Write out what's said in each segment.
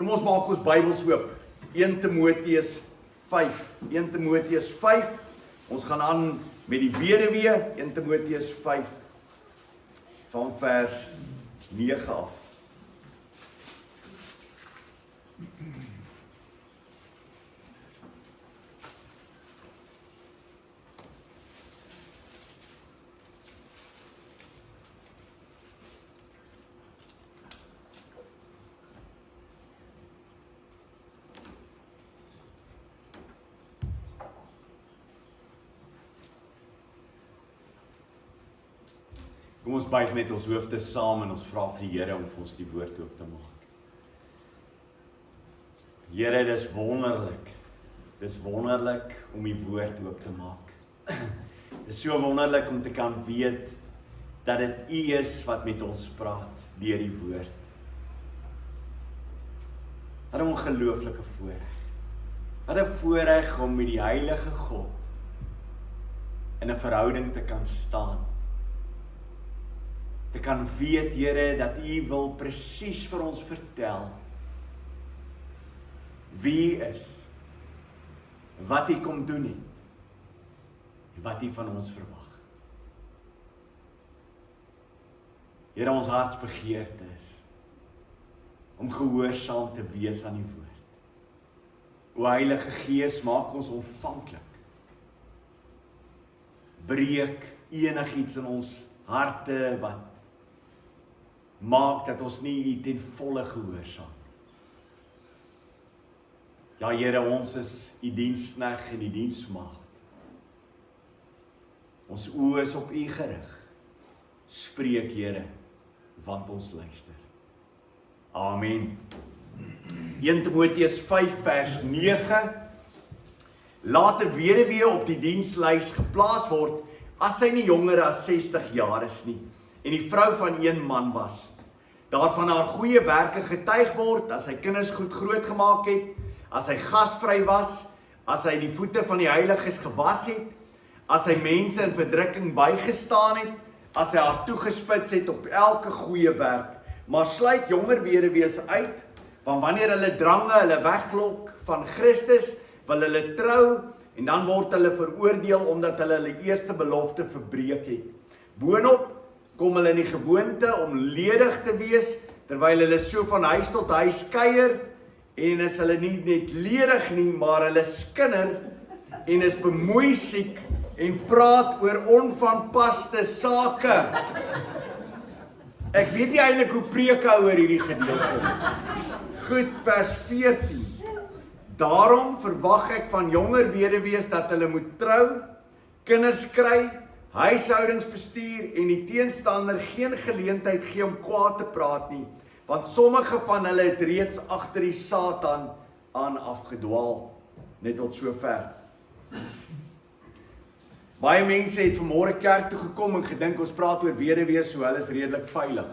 Kom ons maak ons Bybels oop. 1 Timoteus 5. 1 Timoteus 5. Ons gaan aan met die weduwee. 1 Timoteus 5 van vers 9 af. Kom ons buig met ons hoofde saam en ons vra vir die Here om vir ons die woord oop te maak. Here, dis wonderlik. Dis wonderlik om die woord oop te maak. Dis so wonderlik om te kan weet dat dit U is wat met ons praat deur die woord. Wat 'n ongelooflike voorreg. Wat 'n voorreg om met die heilige God in 'n verhouding te kan staan. Te kan weet, Here, dat U wil presies vir ons vertel wie U is, wat U kom doen het, en wat U van ons verwag. Here, ons hartsbegeerte is om gehoorsaam te wees aan die woord. O Heilige Gees, maak ons ontvanklik. Breek enigiets in ons harte wat maak dat ons nie U ten volle gehoorsaam. Ja, Here, ons is U diensknegt en U diensmaagd. Ons oë is op U gerig. Spreek, Here, want ons luister. Amen. 1 Timoteus 5 vers 9. Laat 'n weduwee op die dienslys geplaas word as sy nie jonger as 60 jaar is nie en die vrou van een man was. Daarvan haar goeie werke getuig word, as hy kinders goed grootgemaak het, as hy gasvry was, as hy die voete van die heiliges gewas het, as hy mense in verdrukking bygestaan het, as hy haar toegespits het op elke goeie werk. Maar sluit jonger weduwees uit, want wanneer hulle drange hulle weglok van Christus, wil hulle trou, en dan word hulle veroordeel omdat hulle eerste belofte verbreek het. Boonop kom hulle in die gewoonte om ledig te wees, terwyl hulle so van huis tot huis kuier, en is hulle nie net ledig nie, maar hulle skinder, en is bemoeisiek, en praat oor onvanpaste sake. Ek weet nie eintlik hoe preek oor hierdie gedeelte. Goed, vers 14. Daarom verwag ek van jonger weduwees dat hulle moet trou, kinders kry, huishoudings bestuur en die teenstander geen geleentheid gee om kwaad te praat nie, want sommige van hulle het reeds agter die Satan aan afgedwaal. Net tot sover. Baie mense het vanmôre kerk toe gekom en gedink ons praat oor weduwees, so hulle is redelik veilig.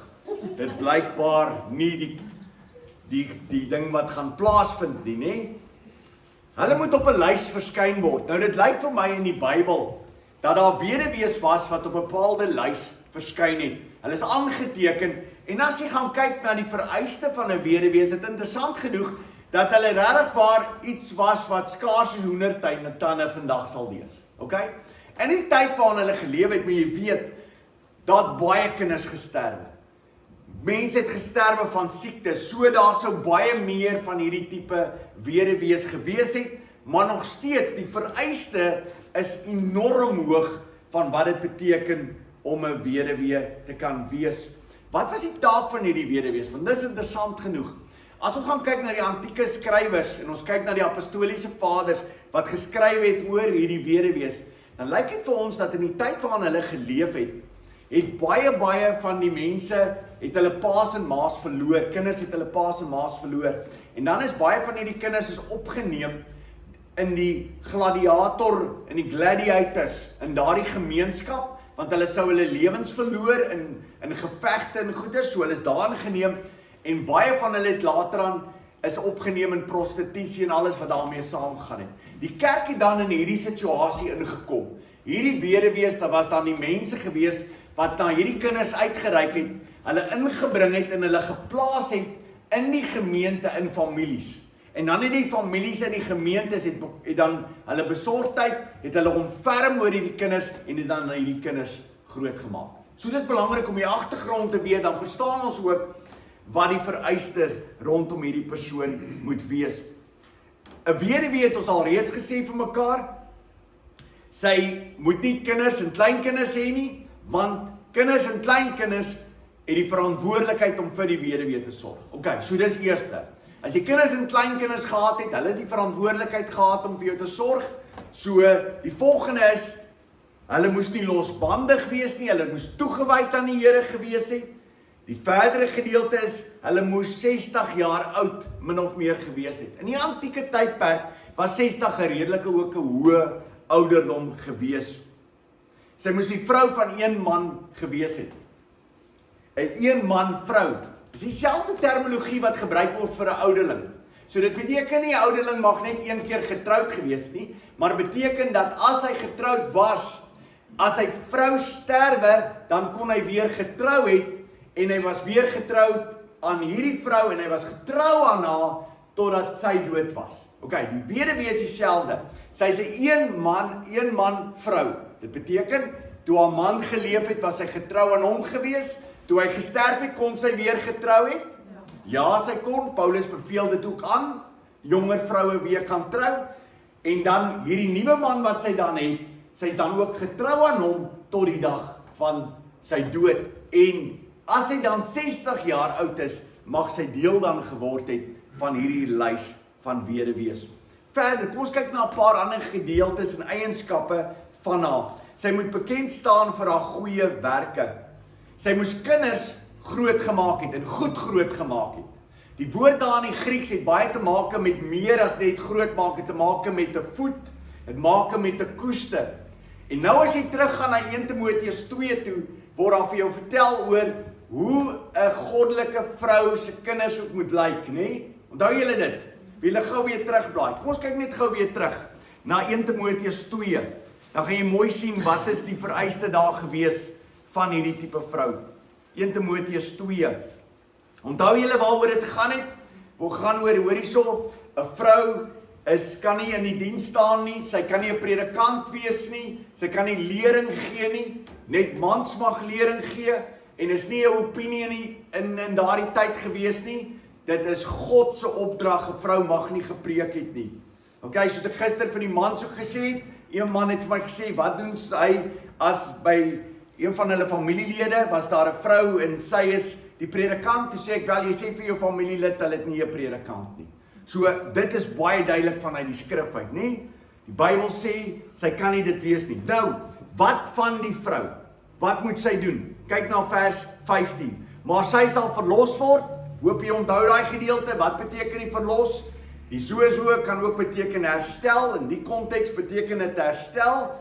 Dit blykbaar nie die ding wat gaan plaasvind nie, nê? Hulle moet op 'n lys verskyn word. Nou dit lyk vir my in die Bybel dat daar weduwees was wat op 'n bepaalde lys verskyn het. Hulle is aangeteken, en as jy gaan kyk na die vereiste van 'n weduwee, is dit interessant genoeg dat hulle regtig waar iets was wat skaars soos hoendertande vandag sal wees. Okay? In die tyd waarin hulle geleef het, moet jy weet, dat baie kinders gesterwe. Mense het gesterwe van siektes, so daar sou baie meer van hierdie tipe weduwees gewees het, maar nog steeds, die vereiste is enorm hoog van wat dit beteken om 'n weduwee te kan wees. Wat was die taak van hierdie weduwees? Want dis interessant genoeg. As ons gaan kyk na die antieke skrywers en ons kyk na die apostoliese vaders wat geskryf het oor hierdie weduwees, dan lyk dit vir ons dat in die tyd waarin hulle geleef het baie van die mense het hulle paas en maas verloor. Kinders het hulle paas en maas verloor. En dan is baie van hierdie kinders is opgeneem in die gladiator, in die gladiators, in daardie gemeenskap, want hulle sou hulle lewens verloor in gevegte en goeie, so hulle is daarin geneem, en baie van hulle het later aan is opgeneem in prostitusie en alles wat daarmee saamgegaan het. Die kerk het dan in hierdie situasie ingekom. Hierdie weduwees, daar was dan die mense gewees wat na hierdie kinders uitgereik het, hulle ingebring het en hulle geplaas het in die gemeente, in families. En dan het die families in die gemeentes het dan hulle besorgdheid, het hulle omferm oor hierdie kinders en het dan hierdie kinders groot gemaak. So dit is belangrik om die agtergrond te weet, dan verstaan ons ook wat die vereistes rondom hierdie persoon moet wees. 'n weduwee het ons al reeds gesê vir mekaar, sy moet nie kinders en kleinkinders hê nie, want kinders en kleinkinders het die verantwoordelikheid om vir die weduwee te sorg. Okay, so dis eerste. As jy kinders en kleinkinders gehad het, hulle het die verantwoordelikheid gehad om vir jou te sorg. So die volgende is, hulle moes nie losbandig wees nie, hulle moes toegewyd aan die Here gewees het. Die verdere gedeelte is, hulle moes 60 jaar oud, min of meer gewees het. In die antieke tydperk was 60 redelike ook 'n hoë ouderdom gewees. Sy moes die vrou van een man gewees het. 'n een man vrou. Dis dieselfde terminologie wat gebruik word vir 'n ouderling. So dit beteken nie 'n ouderling mag net een keer getroud gewees nie, maar beteken dat as hy getroud was, as sy vrou sterwe, dan kon hy weer getrou het en hy was weer getroud aan hierdie vrou en hy was getrou aan haar totdat sy dood was. Okay, die weduwee is dieselfde. Sy is 'n een man vrou. Dit beteken toe haar man geleef het, was sy getrou aan hom gewees. Toe hy gesterf het, kon sy weer getrou het? Ja, sy kon. Paulus beveel dit ook aan. Jonger vroue weer kan trou. En dan hierdie nuwe man wat sy dan het, sy is dan ook getrou aan hom tot die dag van sy dood. En as sy dan 60 jaar oud is, mag sy deel dan geword het van hierdie lys van weduwees. Verder, kom ons kyk na 'n paar ander gedeeltes en eienskappe van haar. Sy moet bekend staan vir haar goeie werke. Sy moes kinders groot gemaak het en goed groot gemaak het. Die woord daar in die Grieks het baie te maak met meer as net groot maak, het te maak met 'n voet, het maak met 'n koester. En nou as jy teruggaan na 1 Timoteus 2 toe, word daar vir jou vertel oor hoe 'n goddelike vrou se kinders ook moet lyk, nê? Onthou julle dit? Wie julle gou weer terugblaai. Kom ons kyk net gou weer terug na 1 Timoteus 2. Dan gaan jy mooi sien wat is die vereiste daar gewees van hierdie tipe vrou. 1 Timoteus 2. Onthou julle waaroor dit gaan het? Wat gaan oor hierso, 'n vrou kan nie in die diens staan nie, sy kan nie 'n predikant wees nie, sy kan nie lering gee nie, net mans mag lering gee, en is nie 'n opinie in daardie tyd gewees nie. Dit is God se opdrag, 'n vrou mag nie gepreek het nie. Okay, soos ek gister vir die mans ook gesê het, een man het vir my gesê, wat doen hy as by een van hulle familielede, was daar 'n vrou en sy is die predikant, toe sê ek wel, jy sê vir jou familielid, hulle het nie 'n predikant nie. So, dit is baie duidelik vanuit die skrif uit, nie? Die Bybel sê, sy kan nie dit wees nie. Nou, wat van die vrou? Wat moet sy doen? Kyk na vers 15. Maar sy sal verlos word. Hoop jy onthou daai gedeelte, wat beteken die verlos? Die so kan ook beteken herstel, in die konteks beteken dit herstel,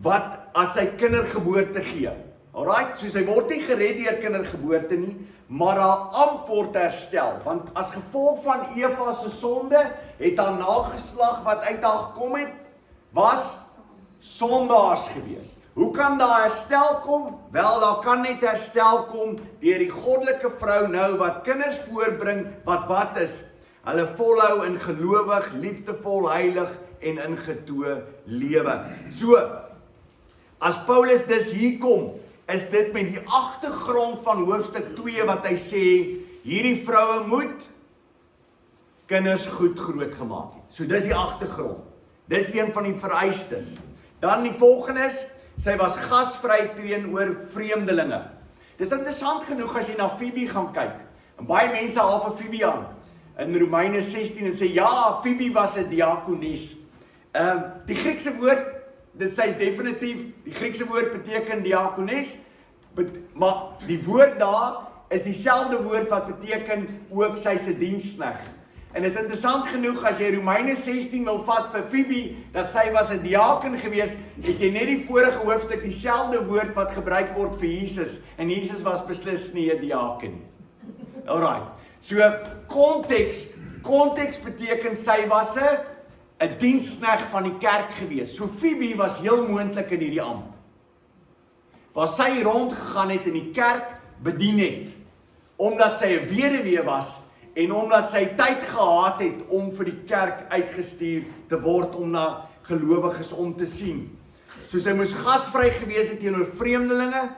wat as sy kindergeboorte gee. Alright, so sy word nie gered deur kindergeboorte nie, maar haar amp word herstel, want as gevolg van Eva se sonde, het haar nageslag wat uit haar gekom het, was sondaars gewees. Hoe kan daar herstel kom? Wel, daar kan net herstel kom deur die goddelike vrou nou wat kinders voorbring, wat is? Hulle volhou in gelowig, liefdevol, heilig en ingetoe lewe. So, as Paulus dus hier kom, is dit met die agtergrond van hoofstuk 2 wat hy sê, hierdie vroue moet kinders goed groot gemaak het. So dis die agtergrond. Dis een van die vereistes. Dan die volgende is, sy was gasvry teenoor vreemdelinge. Dis interessant genoeg as jy na Phoebe gaan kyk. En baie mense haal vir Phoebe aan in Romeine 16 en sê, ja, Phoebe was 'n diakonis. Die Griekse woord, sy is definitief, die Griekse woord beteken diakonis, maar die woord daar is dieselfde woord wat beteken ook sy se dienskneg. En is interessant genoeg, as jy Romeine 16 wil vat vir Phoebe, dat sy was 'n diaken gewees, het jy net die vorige hoofstuk dieselfde woord wat gebruik word vir Jesus, en Jesus was beslis nie 'n diaken nie. Alright, so konteks beteken sy was 'n dienskneg van die kerk gewees. So Phoebe was heel moontlik in hierdie amp, waar sy rondgegaan het in die kerk bedien het, omdat sy 'n weduwee was en omdat sy tyd gehad het om vir die kerk uitgestuur te word om na gelowiges om te sien. So sy moes gasvry gewees het teenoor vreemdelinge.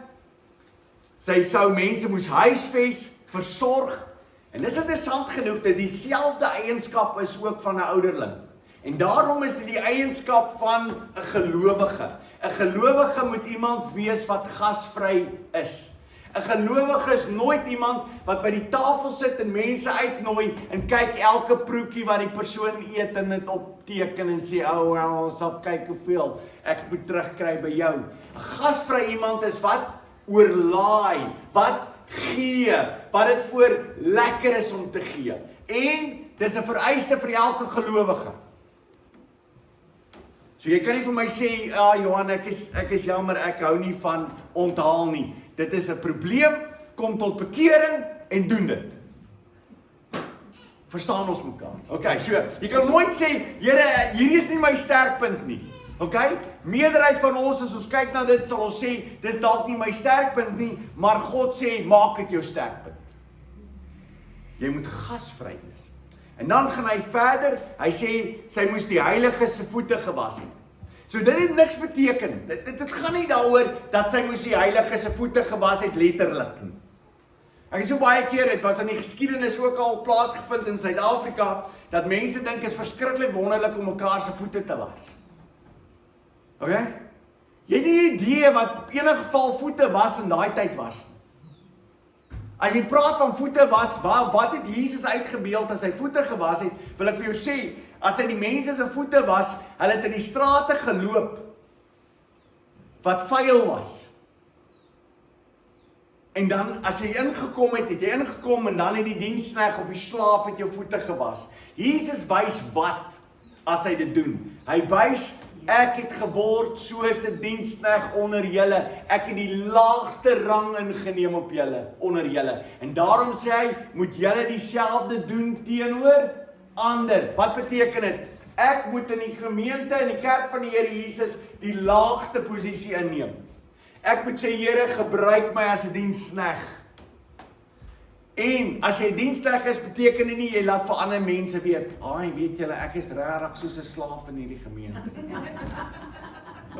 Sy sou mense moes huisves, versorg. En dis interessant genoeg dat dieselfde eienskap is ook van 'n ouderling. En daarom is dit die eienskap van 'n gelowige. 'n Gelowige moet iemand wees wat gasvry is. 'n Gelowige is nooit iemand wat by die tafel sit en mense uitnooi en kyk elke proetjie wat die persoon eet en dit opteken en sê, ons sal kyk hoeveel ek moet terugkry by jou. 'n Gasvry iemand is wat oorlaai, wat gee, wat dit voor lekker is om te gee. En dis 'n vereiste vir elke gelowige. So jy kan nie vir my sê, Johan, ek is jammer, ek hou nie van onthaal nie. Dit is 'n probleem, kom tot bekering en doen dit. Verstaan ons mekaar? Okay, so jy kan nooit sê, Here, hierdie is nie my sterkpunt nie. Okay? Meerderheid van ons, as ons kyk na dit, sal ons sê, dis dalk nie my sterkpunt nie, maar God sê, maak dit jou sterkpunt. Jy moet gasvry wees. En dan gaan hy verder, hy sê, sy moes die heilige se voete gewas het. So dit het niks beteken, dit gaan nie daaroor, dat sy moes die heilige se voete gewas het, letterlik nie. Ek het so baie keer, het was in die geskiedenis ook al plaasgevind in Suid-Afrika, dat mense dink is verskriklik wonderlik om mekaar se voete te was. Okay? Jy het nie idee wat enige geval voete was in daai tyd was. As jy praat van voete was, wat het Jesus uitgebeeld as hy voete gewas het, wil ek vir jou sê, as hy die mense se voete was, hulle het in die strate geloop, wat vuil was. En dan, as jy ingekom het jy ingekom en dan het die diensknegt of die slaaf het jou voete gewas. Jesus wys wat, as hy dit doen. Hy wys, ek het geword soos 'n diensknegt onder julle. Ek het die laagste rang ingeneem op julle, onder julle. En daarom sê hy, moet julle dieselfde doen teenoor ander. Wat beteken dit? Ek moet in die gemeente, in die kerk van die Here Jesus, die laagste posisie inneem. Ek moet sê, Here, gebruik my as 'n diensknegt. En as jy 'n diensknegt is, beteken dit nie jy laat vir ander mense weet, weet julle, ek is regtig soos 'n slaaf in hierdie gemeente.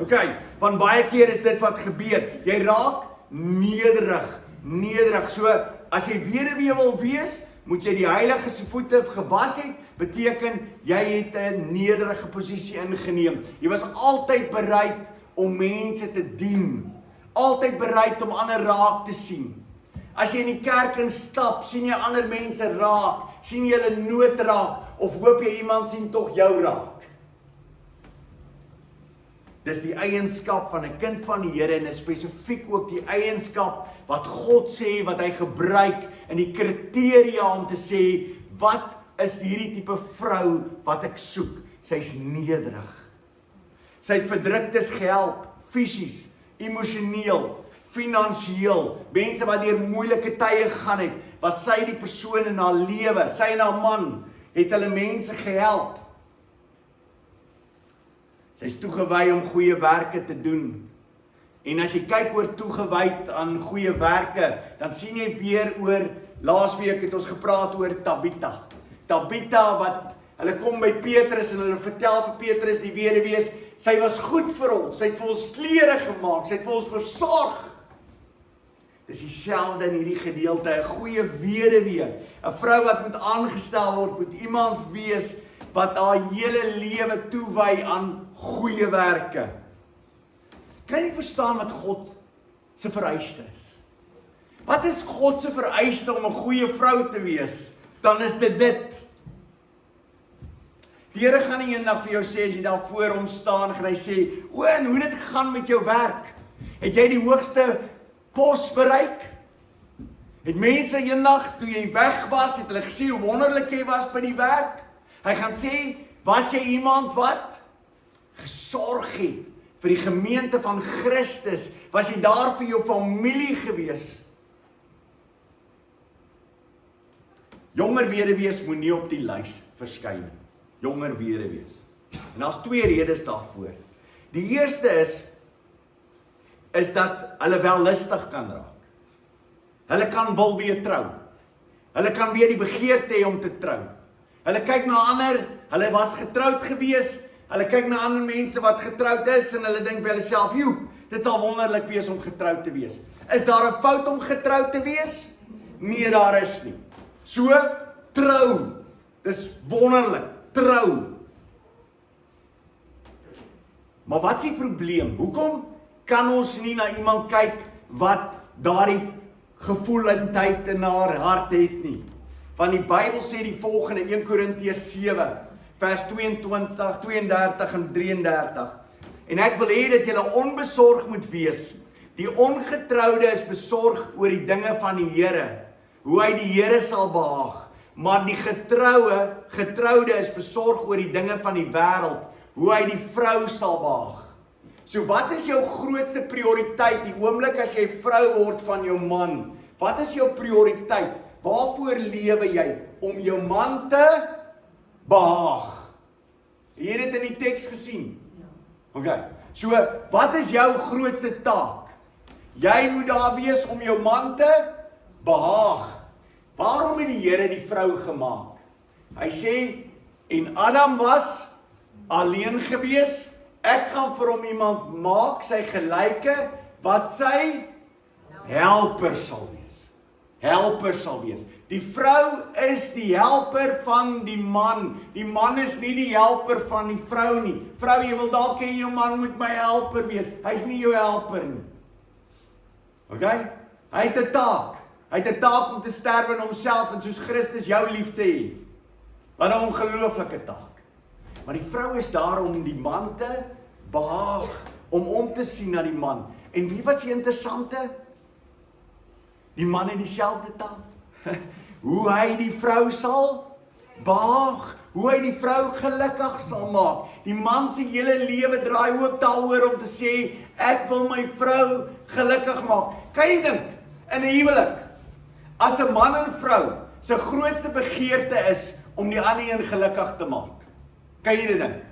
Okay, van baie keer is dit wat gebeur. Jy raak nederig. So, as jy weduwee wil wees, moet jy die heilige se voete gewas het, beteken jy het 'n nederige posisie ingeneem. Jy was altyd bereid om mense te dien. Altyd bereid om ander raak te sien. As jy in die kerk instap, sien jy ander mense raak, sien jy hulle nood raak, of hoop jy iemand sien tog jou raak. Dis die eienskap van 'n kind van die Here en spesifiek ook die eienskap wat God sê, wat hy gebruik in die kriteria om te sê, wat is hierdie tipe vrou wat ek soek? Sy's nederig. Sy het verdruktes gehelp, fisies, emosioneel, finansieel, mense wat deur moeilike tye gegaan het, was sy die persoon in haar lewe, sy en haar man, het hulle mense gehelp. Sy is toegewy om goeie werke te doen. En as jy kyk oor toegewyd aan goeie werke, dan sien jy weer oor, laasweek het ons gepraat oor Tabitha. Tabitha wat, hulle kom by Petrus en hulle vertel vir Petrus die weduwee, sy was goed vir ons, sy het vir ons klere gemaak, sy het vir ons versorg. Dis dieselfde in hierdie gedeelte, 'n goeie weduwee, 'n vrou wat moet aangestel word, moet iemand wees wat haar hele lewe toewy aan goeie werke. Kan jy verstaan wat God se vereiste is? Wat is God se vereiste om 'n goeie vrou te wees? Dan is dit. Die Here gaan nie eendag vir jou sê, as jy daar voor hom staan, gaan hy sê, en hoe dit gaan met jou werk? Het jy die hoogste pos bereik? Het mense eendag, toe jy weg was, het hulle gesê hoe wonderlik jy was by die werk? Hy gaan sê, was jy iemand wat gesorg het vir die gemeente van Christus? Was jy daar vir jou familie gewees? Jonger weduwees moet nie op die lys verskyn. Jonger weduwees. En daar's 2 redes daarvoor. Die eerste is dat hulle wel lustig kan raak. Hulle kan wil weer trou. Hulle kan weer die begeerte hê om te trou. Hulle kyk na ander, hulle was getroud gewees, hulle kyk na ander mense wat getroud is en hulle dink by hulle self, "Joe, dit sal wonderlik wees om getroud te wees." Is daar 'n fout om getroud te wees? Nee, daar is nie. So, trou. Dis wonderlik, trou. Maar wat is die probleem? Hoekom kan ons nie na iemand kyk wat daardie gevoelendheid in haar hart het nie? Want die Bybel sê die volgende, 1 Korintiërs 7, vers 22, 32 en 33. En ek wil hê dat julle onbesorg moet wees. Die ongetroude is besorg oor die dinge van die Here, hoe hy die Here sal behaag. Maar die getroude is besorg oor die dinge van die wêreld, hoe hy die vrou sal behaag. So wat is jou grootste prioriteit die oomblik as jy vrou word van jou man? Wat is jou prioriteit? Waarvoor lewe jy? Om jou man te behaag. Jy het dit in die teks gesien. Okay. So, wat is jou grootste taak? Jy moet daar wees om jou man te behaag. Waarom het die Here die vrou gemaak? Hy sê, en Adam was alleen gewees, ek gaan vir hom iemand maak, sy gelyke, wat sy helper sal wees. Helper sal wees. Die vrou is die helper van die man. Die man is nie die helper van die vrou nie. Vrou, jy wil dalk hê jou man moet my helper wees. Hy's nie jou helper nie. Okay? Hy het 'n taak. Hy het 'n taak om te sterwe in homself en soos Christus jou lief te hê. Wat 'n ongelooflike taak. Maar die vrou is daar om die man te behaag, om te sien na die man. En wie wat is die interessante? Die man het dieselfde taak. Hoe hy die vrou sal behaag, hoe hy die vrou gelukkig sal maak. Die man se hele lewe draai ook daaroor om te sê, ek wil my vrou gelukkig maak. Kan jy dink, in 'n huwelik, as 'n man en vrou se grootste begeerte is om die ander een gelukkig te maak? Kan jy dit dink?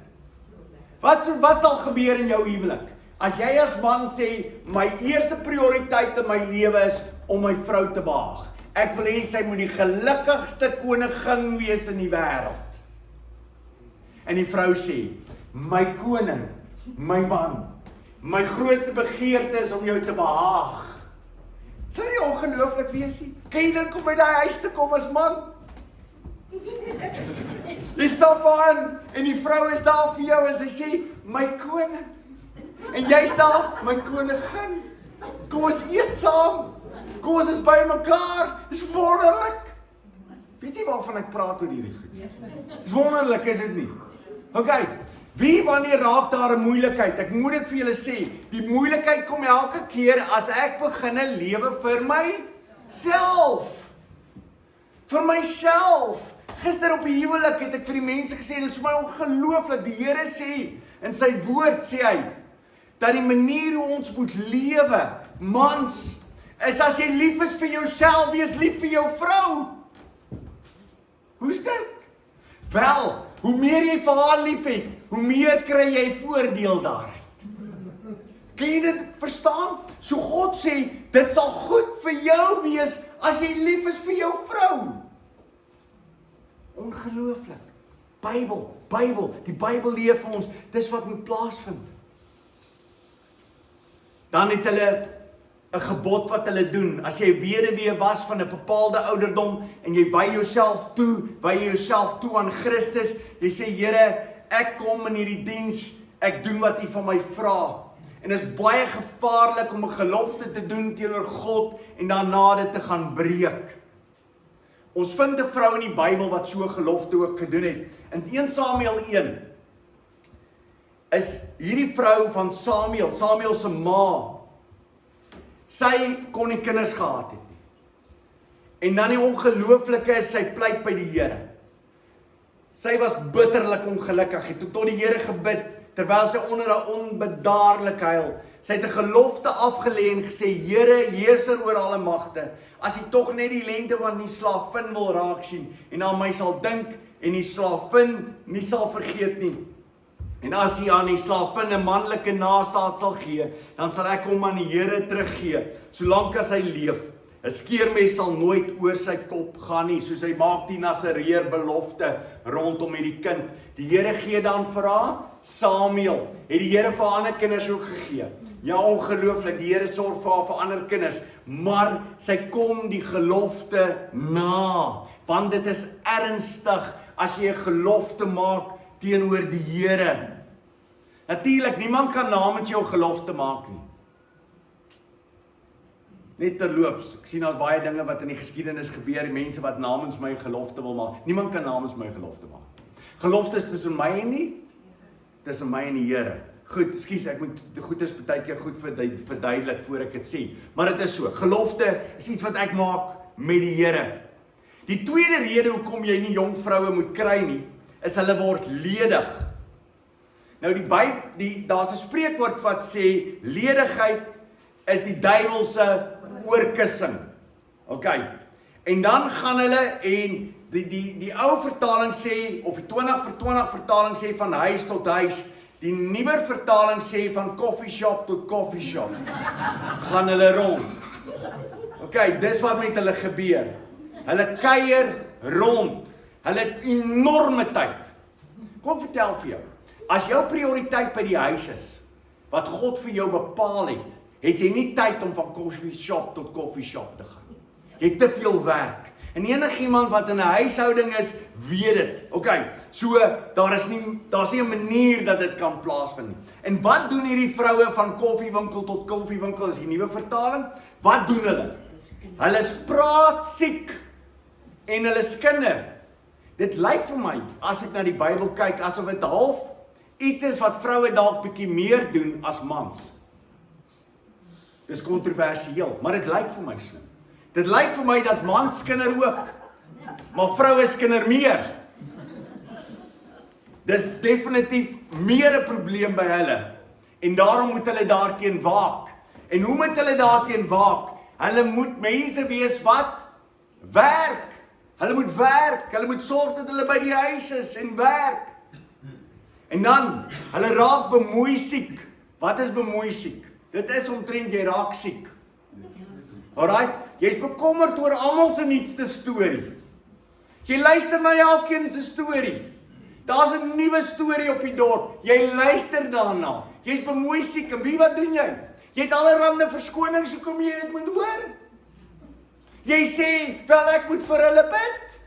Wat sal gebeur in jou huwelik? As jy as man sê, my eerste prioriteit in my lewe is om my vrou te behaag. Ek wil hê sy moet die gelukkigste koningin wees in die wêreld. En die vrou sê, my koning, my man, my grootste begeerte is om jou te behaag. Sal jy ongelooflik wees nie? Kan jy dink om by daai huis te kom as man? Jy stap aan en die vrou is daar vir jou en sy sê, my koning. En jy staan, my koningin. Kom ons eet saam. Kom ons is by mekaar. Dis wonderlik. Weet jy waarvan ek praat oor hierdie goed? Dis wonderlik, is dit nie? Okay. Wie wanneer raak daar 'n moeilikheid? Ek moet dit vir julle sê. Die moeilikheid kom elke keer as ek begin lewe vir myself. Vir myself. Gister op die huwelik het ek vir die mense gesê, dit is vir my ongelooflik. Die Here sê, in sy woord sê hy, dat die manier hoe ons moet lewe, mans, is as jy lief is vir jouself, wees lief vir jou vrou. Hoe's dit? Wel, hoe meer jy vir haar lief het, hoe meer kry jy voordeel daaruit. Kan jy dit verstaan? So God sê, dit sal goed vir jou wees, as jy lief is vir jou vrou. Ongelooflik. Bybel, die Bybel leer vir ons, dis wat moet plaasvind. Dan het hulle 'n gebod wat hulle doen. As jy weduwee was van 'n bepaalde ouderdom en jy wy jouself toe aan Christus, jy sê, Here, ek kom in hierdie diens, ek doen wat U van my vra. En dit is baie gevaarlik om 'n gelofte te doen teenoor God en daarna dit te gaan breek. Ons vind 'n vrou in die Bybel wat so 'n gelofte ook gedoen het. In 1 Samuel 1 is hierdie vrou van Samuel se ma. Sy kon nie kinders gehad het nie. En dan die ongelooflike is, sy pleit by die Here. Sy was bitterlik ongelukkig, het tot die Here gebid, terwyl sy onder 'n onbedaarlik huil. Sy het 'n gelofte afgelê en gesê, Here, heerser oor alle magte, as U tog net die lengte van die slavin wil raak sien, en aan my sal dink, en die slavin nie sal vergeet nie. En as hy aan die slavin 'n manlike nageslag sal gee, dan sal ek hom aan die Here teruggee, solank as hy leef. 'n skeermes sal nooit oor sy kop gaan nie, soos hy maak die Nasareer belofte rondom hierdie kind. Die Here gee dan vir haar Samuel, het die Here vir ander kinders ook gegee. Ja, ongelooflik, die Here sorg vir haar vir ander kinders, maar sy kom die gelofte na, want dit is ernstig as jy 'n gelofte maak teenoor die Here. Natuurlik, niemand kan namens jou gelofte maak nie. Net terloops, ek sien daar baie dinge wat in die geskiedenis gebeur, mense wat namens my gelofte wil maak. Niemand kan namens my gelofte maak. Gelofte is tussen my en nie, tussen my en die Here. Goed, ekskuus, ek moet die goed is baie keer goed verduidelik voor ek dit sê. Maar dit is so, gelofte is iets wat ek maak met die Here. Die tweede rede hoekom jy nie jong vroue moet kry nie, is hulle word ledig. Nou daar's 'n spreekwoord wat sê, ledigheid is die duiwelse oorkussing. OK. En dan gaan hulle en die ou vertaling sê, of die 20 vertaling sê van huis tot huis, die nuwer vertaling sê van coffee shop tot coffee shop. Gaan hulle rond. OK, dis wat met hulle gebeur. Hulle kuier rond. Hulle het enorme tyd. Kom vertel vir jou. As jou prioriteit by die huis is, wat God vir jou bepaal het jy nie tyd om van coffee shop tot coffee shop te gaan. Jy het te veel werk. En enigiemand wat in 'n huishouding is, weet dit. OK, so daar's nie 'n manier dat dit kan plaasvind nie. En wat doen hierdie vroue van koffiewinkel tot koffiewinkel, is die nuwe vertaling? Wat doen hulle? Hulle is praatziek en hulle is kinder. Dit lyk vir my, as ek na die Bybel kyk, asof dit half iets is wat vroue dalk bietjie meer doen as mans. Dis kontroversieel, maar dit lyk vir my so. Dit lyk vir my dat mans kinder ook, maar vrouens kinder meer. Dis definitief meer 'n probleem by hulle. En daarom moet hulle daarteen waak. En hoe moet hulle daarteen waak? Hulle moet mense wees wat werk. Hulle moet werk. Hulle moet sorg dat hulle by die huis is en werk. En dan, hulle raak bemoeisiek. Wat is bemoeisiek? Dit is omtrent jy raak siek. Alright, jy's bekommerd oor almal se nuutste storie. Jy luister na elkeen se storie. Daar's 'n nuwe storie op die dorp. Jy luister daarna. Jy's bemoeisiek en wat doen jy? Jy het allerlei verskonings hoekom jy dit moet hoor. Jy sê, wel ek moet vir hulle bid.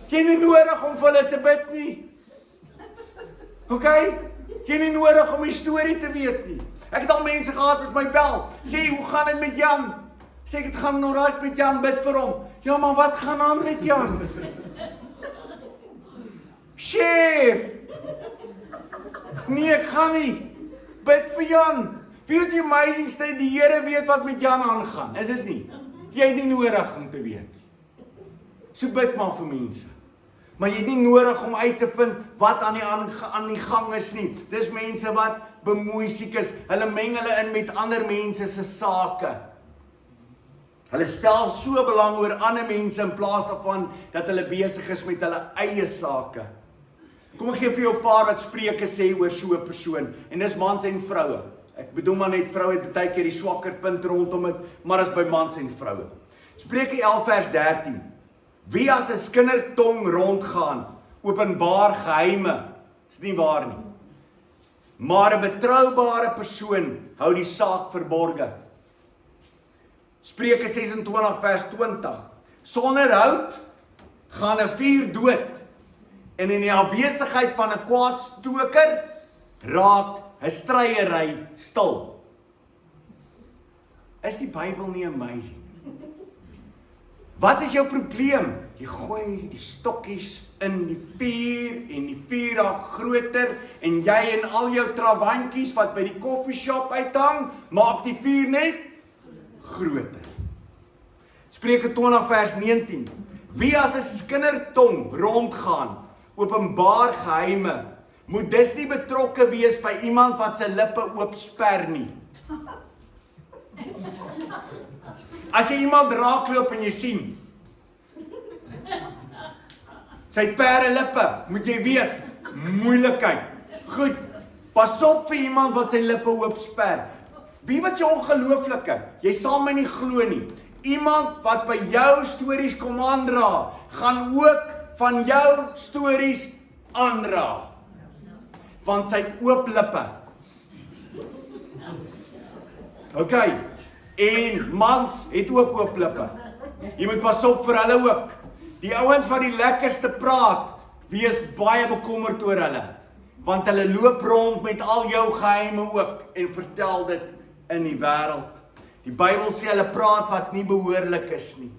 Jy het nie nodig om vir hulle te bid nie. OK? Jy het nie nodig om die storie te weet nie. Ek het al mense gehad wat my bel. Sê, hoe gaan dit met Jan? Sê ek, het gaan nou right met Jan, bid vir hom. Ja, maar wat gaan aan met Jan? Share. Nee, ek gaan nie. Bid vir Jan. Weet jy, amazing sê, die Here weet wat met Jan aangaan. Is dit nie? Jy het nie nodig om te weet. So bid maar vir mense. Maar jy het nie nodig om uit te vind wat aan die gang is nie. Dis mense wat bemoeisiek is. Hulle meng hulle in met ander mense se sake. Hulle stel so belang oor ander mense in plaas daarvan dat hulle besig is met hulle eie sake. Kom ek gee vir jou 'n paar wat Spreuke sê oor so 'n persoon. En dis mans en vroue. Ek bedoel maar net vroue het baie keer die swakker punt rondom dit, maar is by mans en vroue. Spreuke 11 vers 13. Wie as 'n skindertong rondgaan, openbaar geheime, is nie waar nie. Maar 'n betroubare persoon hou die saak verborge. Spreuke 26 vers 20. Sonder hout gaan 'n vuur dood, en in die afwesigheid van 'n kwaadstoker raak 'n stryery stil. Is die Bybel nie amazing? Wat is jou probleem? Jy gooi die stokkies in die vuur en die vuur raak groter en jy en al jou trawantjies wat by die koffieshop uithang, maak die vuur net groter. Spreuke 20 vers 19. Wie as 'n skindertong rondgaan, openbaar geheime, moet dus nie betrokke wees by iemand wat sy lippe oopsper nie. As jy iemand raakloop en jy sien, sy pere lippe, moet jy weet, moeilikheid. Goed, pas op vir iemand wat sy lippe oopsper. Wie wat jou ongelooflike? Jy sal my nie glo nie. Iemand wat by jou stories kom aandra, gaan ook van jou stories aandra. Want sy het oop lippe. OK. En mans het ook oop lippe. Jy moet pas op vir hulle ook. Die ouens wat die lekkerste praat, wees baie bekommerd oor hulle. Want hulle loop rond met al jou geheime ook en vertel dit in die wêreld. Die Bybel sê hulle praat wat nie behoorlik is nie.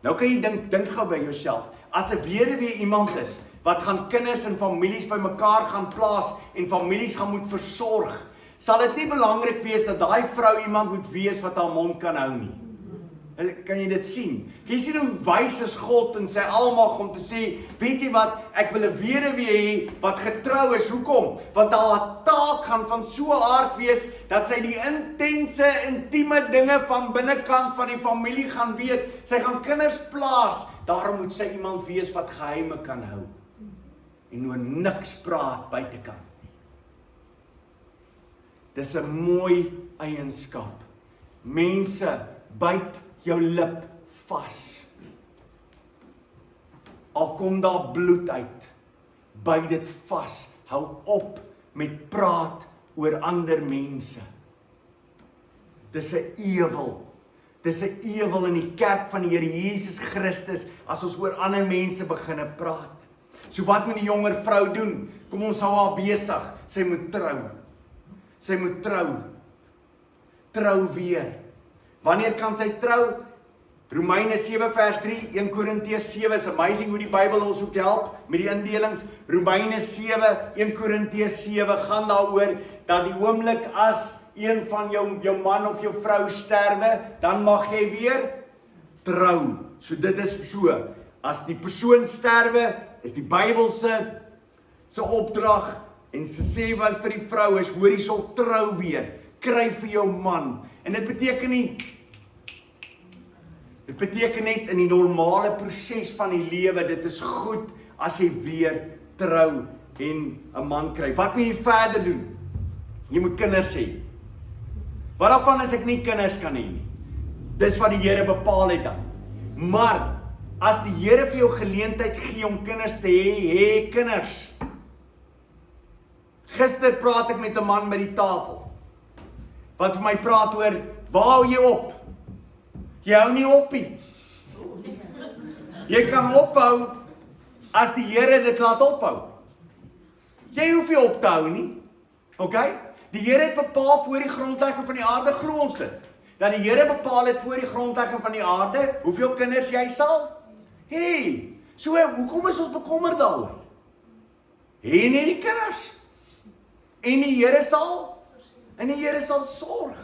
Nou kan jy dink gou by jouself, as 'n weduwee iemand is, wat gaan kinders en families bymekaar gaan plaas en families gaan moet versorg, sal dit nie belangrik wees dat daai vrou iemand moet wees wat haar mond kan hou nie. Kan jy dit sien? Jy sien hoe wys is God in sy almag om te sê, weet jy wat, ek wil 'n weduwee hê wat getrou is. Hoekom? Want haar taak gaan van so 'n aard wees dat sy die intense, intieme dinge van binnekant van die familie gaan weet. Sy gaan kinders plaas. Daarom moet sy iemand wees wat geheime kan hou en oor niks praat buitekant nie. Dis 'n mooi eienskap. Mense, byt jou lip vas. Al kom daar bloed uit, byt dit vas. Hou op met praat oor ander mense. Dis 'n ewel. Dis 'n ewel in die kerk van die Here Jesus Christus as ons oor ander mense begine praat. So wat moet die jonger vrou doen? Kom ons hou haar besig. Sy moet trou. Sy moet trou. Trou weer. Wanneer kan sy trou? Romeine 7 vers 3, 1 Korintiërs 7, is amazing hoe die Bybel ons ook help met die indelings. Romeine 7, 1 Korintiërs 7 gaan daaroor dat die oomblik as een van jou man of jou vrou sterwe, dan mag jy weer trou. So dit is so, as die persoon sterwe, is die Bybel se opdrag en sy sê wat vir die vrou is, hoor jy sal trou weer, kry vir jou man. En dit beteken net in die normale proses van die lewe, dit is goed as jy weer trou en 'n man kry. Wat moet jy verder doen? Jy moet kinders hê. Wat daarvan as ek nie kinders kan hê nie? Dis wat die Here bepaal het dan. Maar as die Here vir jou geleentheid gee om kinders te hê kinders. Gister praat ek met 'n man by die tafel. Wat vir my praat oor, waar hou jy op? Jy hou nie op nie. Jy kan ophou as die Here dit laat ophou. Jy hoef nie op te hou nie. OK? Die Here het bepaal voor die grondlegging van die aarde, glo ons dit. Dat die Here bepaal het voor die grondlegging van die aarde, hoeveel kinders jy sal hê. So, hoekom is ons bekommerd daaroor? Hê net die kinders. En die Here sal sorg.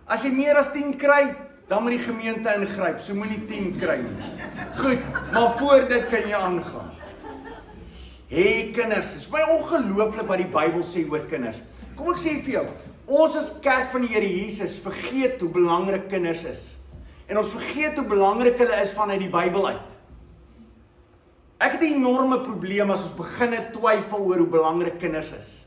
As jy meer as 10 kry, dan moet die gemeente ingryp. So moenie 10 kry nie. Goed, maar voor dit kan jy aangaan. Hê kinders. Dit is my ongelooflik wat die Bybel sê oor kinders. Kom ek sê vir jou, ons as kerk van die Here Jesus vergeet hoe belangrik kinders is. En ons vergeet hoe belangrik hulle is vanuit die Bybel uit. Ek het 'n enorme probleem as ons begin twyfel oor hoe belangrik kinders is.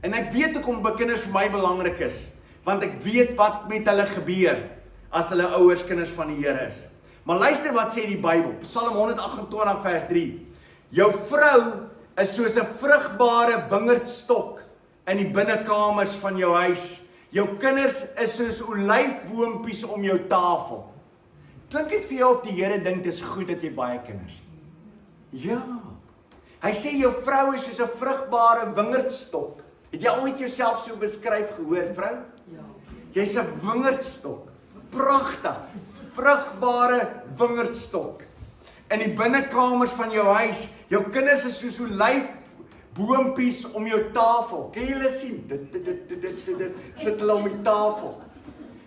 En ek weet hoekom kinders vir my belangrik is, want ek weet wat met hulle gebeur as hulle ouers kinders van die Here is. Maar luister wat sê die Bybel, Psalm 128 vers 3. Jou vrou is soos 'n vrugbare wingerdstok in die binnekamers van jou huis. Jou kinders is soos olyfboompies om jou tafel. Klink dit vir jou of die Here dink dit is goed dat jy baie kinders het? Ja. Hy sê jou vrou is soos 'n vrugbare wingerdstok. Het jy ooit jouself so beskryf gehoor, vrou? Ja. Jy's 'n wingerdstok. Pragtig. Vrugbare wingerdstok. In die binnekamers van jou huis, jou kinders is soos olyfboompies om jou tafel. Kan jy hulle sien? Dit sit hulle om die tafel.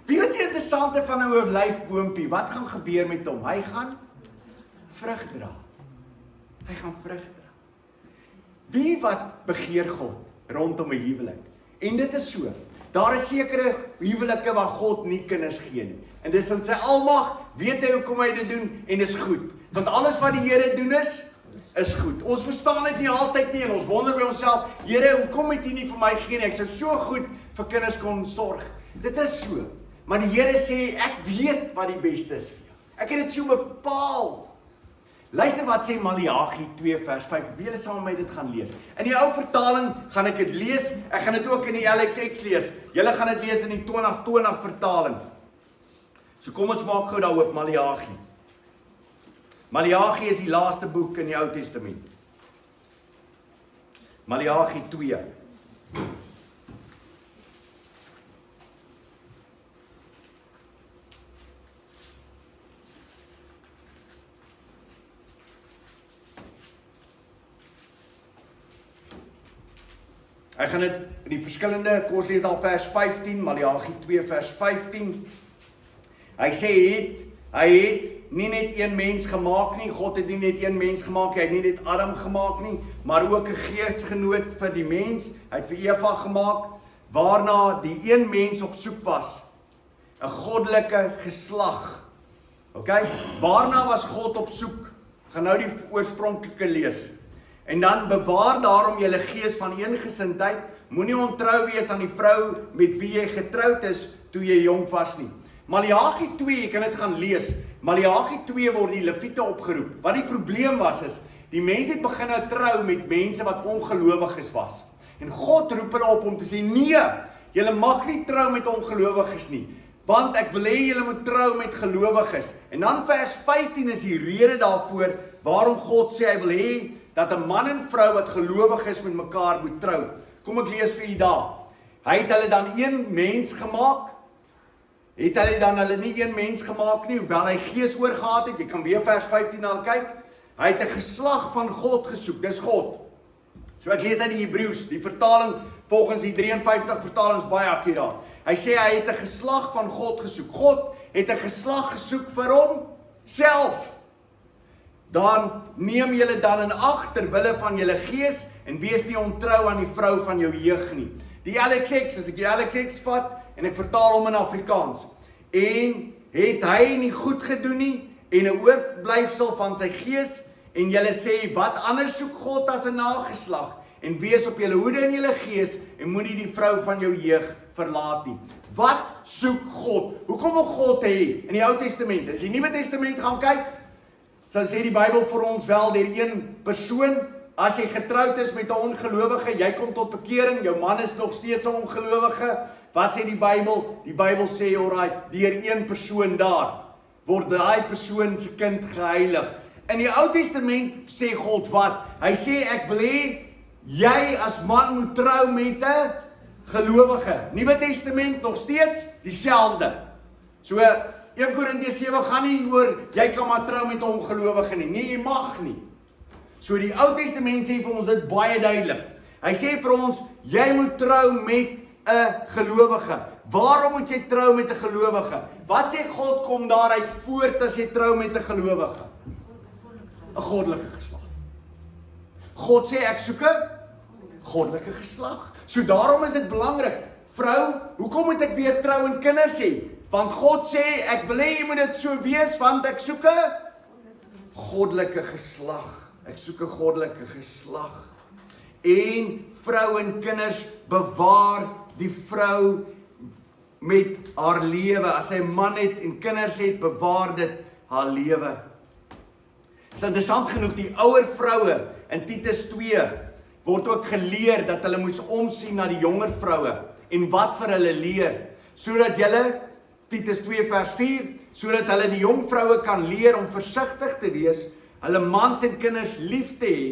Wie weet die interessante van 'n olyfboompie? Wat gaan gebeur met hom? Hy gaan vrug dra. Hy gaan vrug dra. Wie wat begeer God rondom 'n huwelik? En dit is so. Daar is sekere huwelike waar God nie kinders gee nie. En dis in sy almag, weet hy hoekom hy dit doen en dis goed. Want alles wat die Here doen is is goed. Ons verstaan dit nie altyd nie en ons wonder by onsself, Here, hoekom het U nie vir my gegee nie? Ek sou so goed vir kinders kon sorg. Dit is so. Maar die Here sê, ek weet wat die beste is vir jou. Ek het dit so bepaal. Luister wat sê Maleagi 2 vers 5. Wie julle saam met my dit gaan lees. In die ou vertaling gaan ek dit lees. Ek gaan dit ook in die LXX lees. Julle gaan dit lees in die 2020 vertaling. So kom ons maak gou daarop Maleagi. Maleagi is die laaste boek in die Ou Testament. Maleagi 2. Ek gaan dit in die verskillende, kom ons lees al vers 15, Maleagi 2 vers 15. Hy sê, hy het nie net een mens gemaak nie, God het nie net een mens gemaak, hy het nie net Adam gemaak nie, maar ook 'n geesgenoot vir die mens, hy het vir Eva gemaak, waarna die een mens op soek was, 'n goddelike geslag. Okay? Waarna was God op soek? Ek gaan nou die oorspronklike lees. En dan bewaar daarom julle gees van eengesindheid, moenie ontrou wees aan die vrou met wie jy getroud is toe jy jonk was nie. Maleagi 2, jy kan dit gaan lees. Maleagi 2 word die Lewiete opgeroep. Wat die probleem was is, die mense het begin nou trou met mense wat ongelowiges was. En God roep hulle op om te sê, nee, julle mag nie trou met ongelowiges nie, want ek wil hê julle moet trou met gelowiges. En dan vers 15 is die rede daarvoor, waarom God sê hy wil hê, dat 'n man en vrou wat gelowig is met mekaar moet trou. Kom ek lees vir u daar. Hy het hulle dan een mens gemaak. Het hy dan hulle nie een mens gemaak nie, hoewel hy gees oorgehad het. Jy kan weer vers 15 aan kyk. Hy het 'n geslag van God gesoek. Dis God. So ek lees uit die Hebreëus, die vertaling volgens die 53 vertaling is baie akkuraat. Hy sê hy het 'n geslag van God gesoek. God het 'n geslag gesoek vir hom self. Dan neem julle dan in ag ter wille van julle gees en wees nie ontrou aan die vrou van jou jeug nie. Die LXX, as ek die LXX vat en ek vertaal hom in Afrikaans. En het hy nie goed gedoen nie en 'n oorblyfsel van sy gees en julle sê wat anders soek God as 'n nageslag en wees op julle hoede in julle gees en moenie die vrou van jou jeug verlaat nie. Wat soek God? Hoekom wil God hê in die Ou Testament? As jy die Nuwe Testament gaan kyk, sal sê die Bybel vir ons wel deur een persoon, as jy getroud is met 'n ongelowige, jy kom tot bekering, jou man is nog steeds 'n ongelowige, wat sê die Bybel? Die Bybel sê, alright, deur een persoon daar, word daai persoon se kind geheilig. In die Ou Testament sê God wat? Hy sê, ek wil hê, jy as man moet trou met 'n gelowige. Nuwe Testament nog steeds dieselfde. So, 1 Korintiërs 7 gaan nie oor, jy kan maar trou met 'n ongelowige nie. Nee, jy mag nie. So die Ou Testament sê vir ons dit baie duidelik. Hy sê vir ons, jy moet trou met 'n gelowige. Waarom moet jy trou met 'n gelowige? Wat sê God kom daaruit voort as jy trou met 'n gelowige? 'n goddelike geslag. God sê ek soek 'n goddelike geslag. So daarom is dit belangrik. Vrou, hoekom moet ek weer trou en kinders hê? Want God sê, ek wil hê jy moet dit so wees, want ek soek 'n goddelike geslag. Ek soek 'n goddelike geslag. En vrou en kinders bewaar die vrou met haar lewe. As sy man het en kinders het, bewaar dit haar lewe. Dit is interessant genoeg, die ouer vroue in Titus 2 word ook geleer dat hulle moes omsien na die jonger vroue en wat vir hulle leer, sodat julle Titus 2 vers 4, sodat hulle die jong vroue kan leer om versigtig te wees, hulle mans en kinders lief te hê,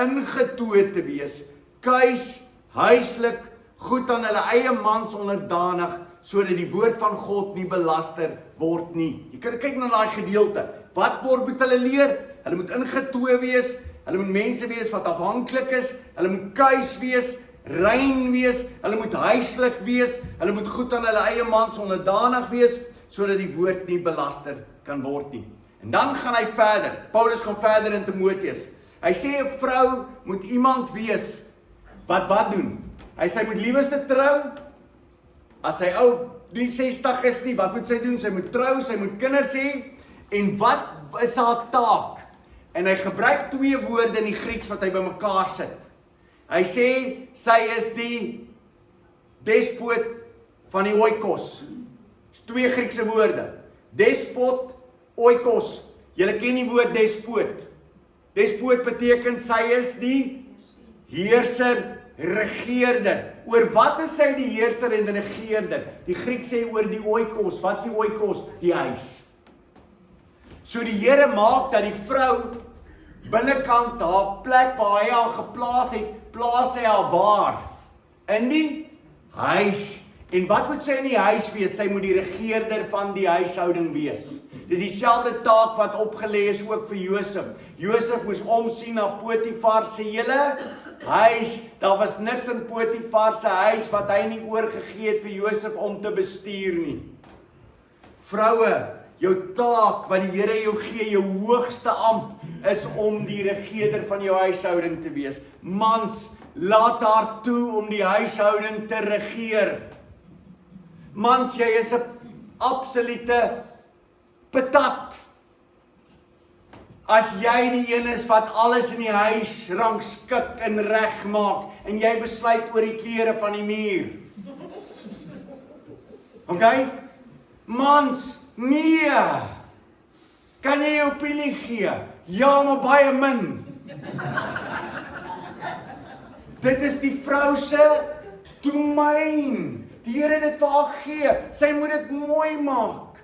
ingetoe te wees, kuis, huislik, goed aan hulle eie mans onderdanig, sodat die woord van God nie belaster word nie. Jy kan kyk na daai gedeelte. Wat word moet hulle leer? Hulle moet ingetoe wees, hulle moet mense wees wat afhanklik is, hulle moet kuis wees, rein wees, hulle moet huislik wees, hulle moet goed aan hulle eie mans onderdanig wees, sodat die woord nie belaster kan word nie. En dan gaan hy verder, Paulus gaan verder in Timoteus. Hy sê 'n vrou moet iemand wees, wat doen? Hy sê, sy moet lieweste trou, as sy ou nie 60 is nie, wat moet sy doen? Sy moet trou, sy moet kinders hê, en wat is haar taak? En hy gebruik 2 woorde in die Grieks wat hy bymekaar sit. Hy sê, sy is die despoot van die oikos. Dis 2 Griekse woorde. Despot, oikos. Julle ken die woord despoot. Despoot beteken sy is die heerser, regeerder. Oor wat is sy die heerser en regeerder? Die Griek sê oor die oikos. Wat is die oikos? Die huis. So die Here maak dat die vrou binnekant haar plek waar hy haar geplaas het, plaas hy haar waar? In die huis. En wat moet sy in die huis wees? Sy moet die regeerder van die huishouding wees. Dis dieselfde taak wat opgelê is ook vir Josef. Josef moes omsien na Potifar se hele huis. Daar was niks in Potifar se huis wat hy nie oorgegee het vir Josef om te bestuur nie. Vroue, jou taak wat die Here jou gee, jou hoogste amp, is om die regeerder van jou huishouding te wees. Mans, laat haar toe om die huishouding te regeer. Mans, jy is 'n absolute patat. As jy die een is wat alles in die huis rangskik en reg maak, en jy besluit oor die klere van die muur. Okay? Mans, nee. Kan jy jou opinie gee? Ja, maar baie min. Dit is die vrou se domein. Die Here het dit vir haar gegee. Sy moet dit mooi maak.